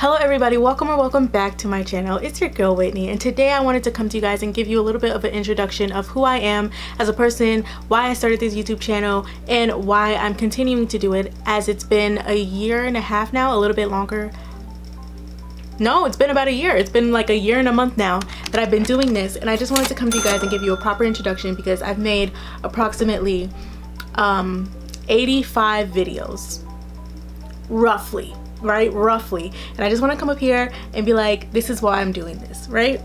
Hello everybody, welcome back to my channel. It's your girl Whitney, and today I wanted to come to you guys and give you a little bit of an introduction of who I am as a person, why I started this YouTube channel, and why I'm continuing to do it, as it's been a year and a half now, a little bit longer. No, it's been about a year. It's been like a year and a month now that I've been doing this, and I just wanted to come to you guys and give you a proper introduction because I've made approximately 85 videos, roughly. Roughly. And I just want to come up here and be like, this is why I'm doing this, right?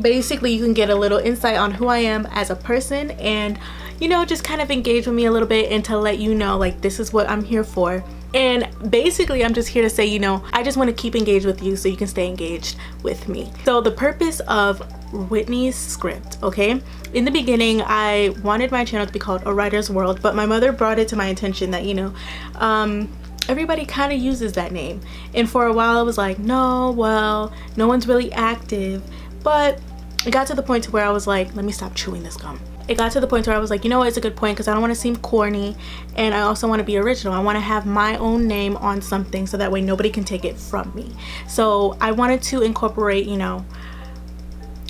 Basically, you can get a little insight on who I am as a person and, you know, just kind of engage with me a little bit and to let you know, like, this is what I'm here for. And basically, I'm just here to say, you know, I just want to keep engaged with you so you can stay engaged with me. So the purpose of Whitney's Script, okay? In the beginning, I wanted my channel to be called A Writer's World, but my mother brought it to my attention that, you know, everybody kind of uses that name, and for a while I was like, no, well, no one's really active. But it got to the point to where I was like, let me stop chewing this gum. It got to the point where I was like, you know what, it's a good point, because I don't want to seem corny, and I also want to be original. I want to have my own name on something so that way nobody can take it from me. So I wanted to incorporate, you know,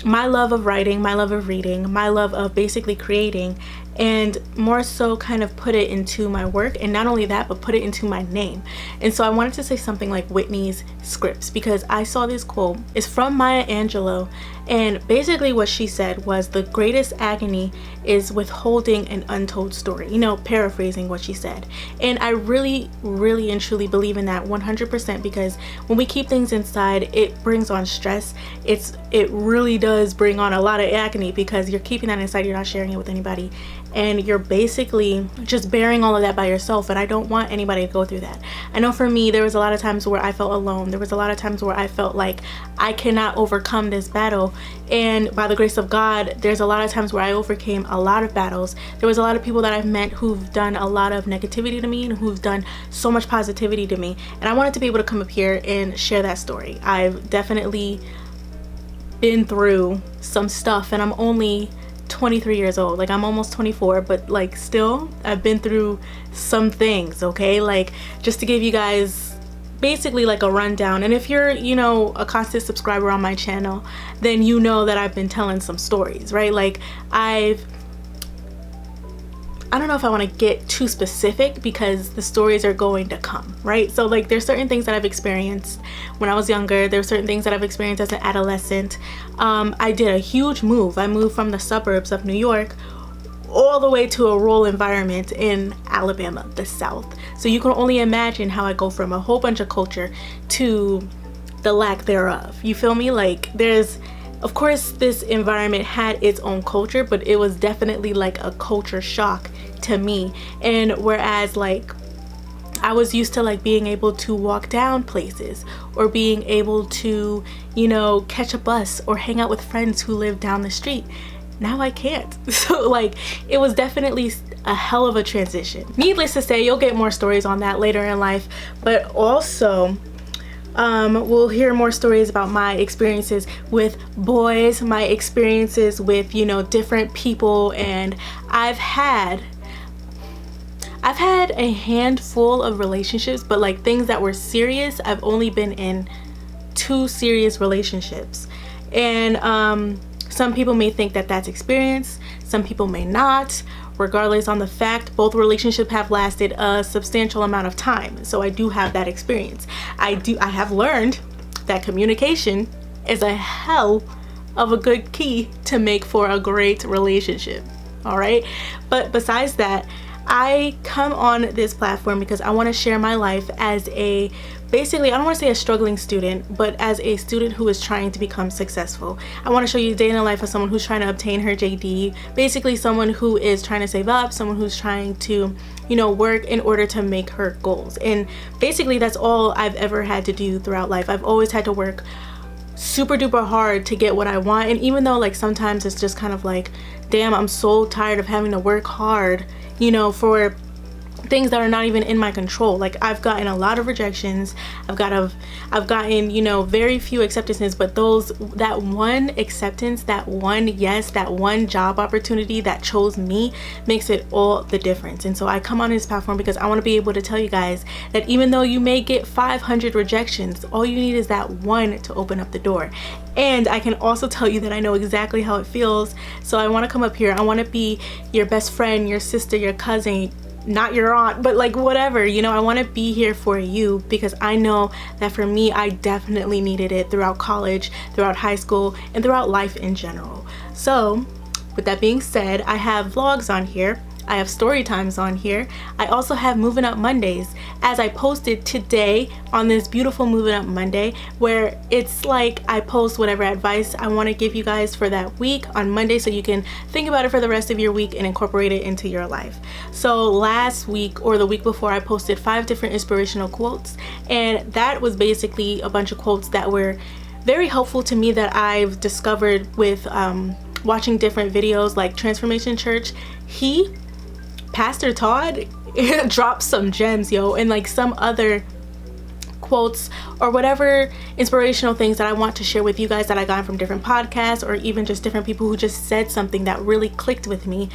my love of writing, my love of reading, my love of basically creating, and more so kind of put it into my work, and not only that, but put it into my name. And so I wanted to say something like Whitney's Scripts, because I saw this quote. It's from Maya Angelou, and basically what she said was, the greatest agony is withholding an untold story, you know, paraphrasing what she said. And I really and truly believe in that 100%, because when we keep things inside, it brings on stress. It really does bring on a lot of agony, because you're keeping that inside, you're not sharing it with anybody, and you're basically just bearing all of that by yourself. And I don't want anybody to go through that. I know for me, there was a lot of times where I felt alone. There was a lot of times where I felt like I cannot overcome this battle, and by the grace of God, there's a lot of times where I overcame a lot of battles. There was a lot of people that I've met who've done a lot of negativity to me and who've done so much positivity to me, and I wanted to be able to come up here and share that story. I've definitely been through some stuff, and I'm only 23 years old. Like, I'm almost 24, but like still I've been through some things, okay? Like, just to give you guys basically like a rundown. And if you're, you know, a constant subscriber on my channel, then you know that I've been telling some stories, right? Like, I don't know if I want to get too specific, because the stories are going to come, right? So like, there's certain things that I've experienced when I was younger. There's certain things that I've experienced as an adolescent. I did a huge move. I moved from the suburbs of New York all the way to a rural environment in Alabama, the South. So you can only imagine how I go from a whole bunch of culture to the lack thereof. You feel me? Like, of course, this environment had its own culture, but it was definitely like a culture shock to me. And whereas like I was used to like being able to walk down places, or being able to, you know, catch a bus or hang out with friends who live down the street, now I can't. So like, it was definitely a hell of a transition. Needless to say, you'll get more stories on that later in life, but also we'll hear more stories about my experiences with boys, my experiences with, you know, different people. And I've had a handful of relationships, but like things that were serious, I've only been in 2 serious relationships. And some people may think that that's experience, some people may not. Regardless on the fact, both relationships have lasted a substantial amount of time. So I do have that experience. I have learned that communication is a hell of a good key to make for a great relationship. All right. But besides that, I come on this platform because I want to share my life as a, basically, I don't want to say a struggling student, but as a student who is trying to become successful. I want to show you the day in the life of someone who's trying to obtain her JD, basically someone who is trying to save up, someone who's trying to, you know, work in order to make her goals. And basically that's all I've ever had to do throughout life. I've always had to work super duper hard to get what I want. And even though like sometimes it's just kind of like, damn, I'm so tired of having to work hard, you know, for things that are not even in my control. Like, I've gotten a lot of rejections, I've gotten, you know, very few acceptances, but that one acceptance, that one yes, that one job opportunity that chose me makes it all the difference. And so I come on this platform because I want to be able to tell you guys that even though you may get 500 rejections, all you need is that one to open up the door. And I can also tell you that I know exactly how it feels. So I want to come up here, I want to be your best friend, your sister, your cousin, not your aunt, but like whatever, you know. I want to be here for you because I know that for me, I definitely needed it throughout college, throughout high school, and throughout life in general. So with that being said, I have vlogs on here, I have story times on here. I also have Moving Up Mondays, as I posted today on this beautiful Moving Up Monday, where it's like I post whatever advice I want to give you guys for that week on Monday, so you can think about it for the rest of your week and incorporate it into your life. So last week or the week before, I posted 5 different inspirational quotes, and that was basically a bunch of quotes that were very helpful to me that I've discovered with watching different videos like Transformation Church. Pastor Todd dropped some gems, yo, and like some other quotes or whatever inspirational things that I want to share with you guys that I got from different podcasts, or even just different people who just said something that really clicked with me.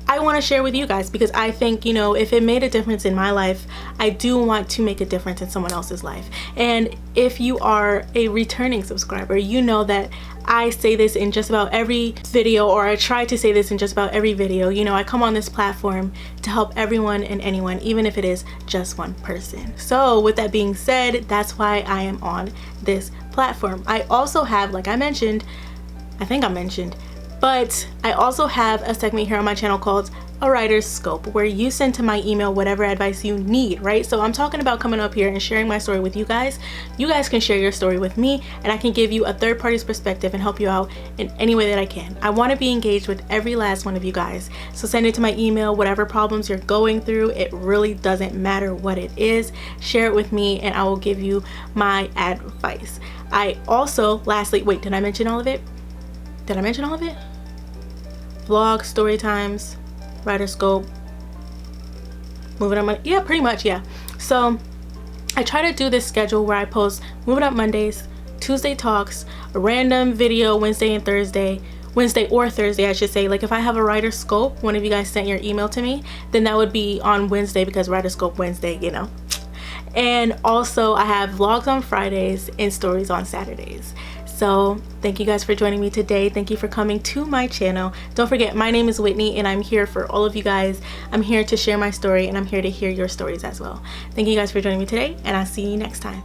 I want to share with you guys because I think, you know, if it made a difference in my life, I do want to make a difference in someone else's life. And if you are a returning subscriber, you know that I say this in just about every video, or I try to say this in just about every video. You know, I come on this platform to help everyone and anyone, even if it is just one person. So with that being said, that's why I am on this platform. I also have, like I mentioned, but I also have a segment here on my channel called A Writer's Scope, where you send to my email whatever advice you need, right? So I'm talking about coming up here and sharing my story with you guys. You guys can share your story with me, and I can give you a third party's perspective and help you out in any way that I can. I want to be engaged with every last one of you guys. So send it to my email, whatever problems you're going through. It really doesn't matter what it is. Share it with me and I will give you my advice. I also, lastly, wait, did I mention all of it? Vlog, story times, writer scope, Moving Up Monday. Yeah, pretty much, yeah. So I try to do this schedule where I post Moving Up Mondays, Tuesday talks, a random video Wednesday or Thursday, I should say. Like if I have a writer scope, one of you guys sent your email to me, then that would be on Wednesday because writer scope Wednesday, you know. And also I have vlogs on Fridays and stories on Saturdays. So thank you guys for joining me today. Thank you for coming to my channel. Don't forget, my name is Whitney and I'm here for all of you guys. I'm here to share my story and I'm here to hear your stories as well. Thank you guys for joining me today, and I'll see you next time.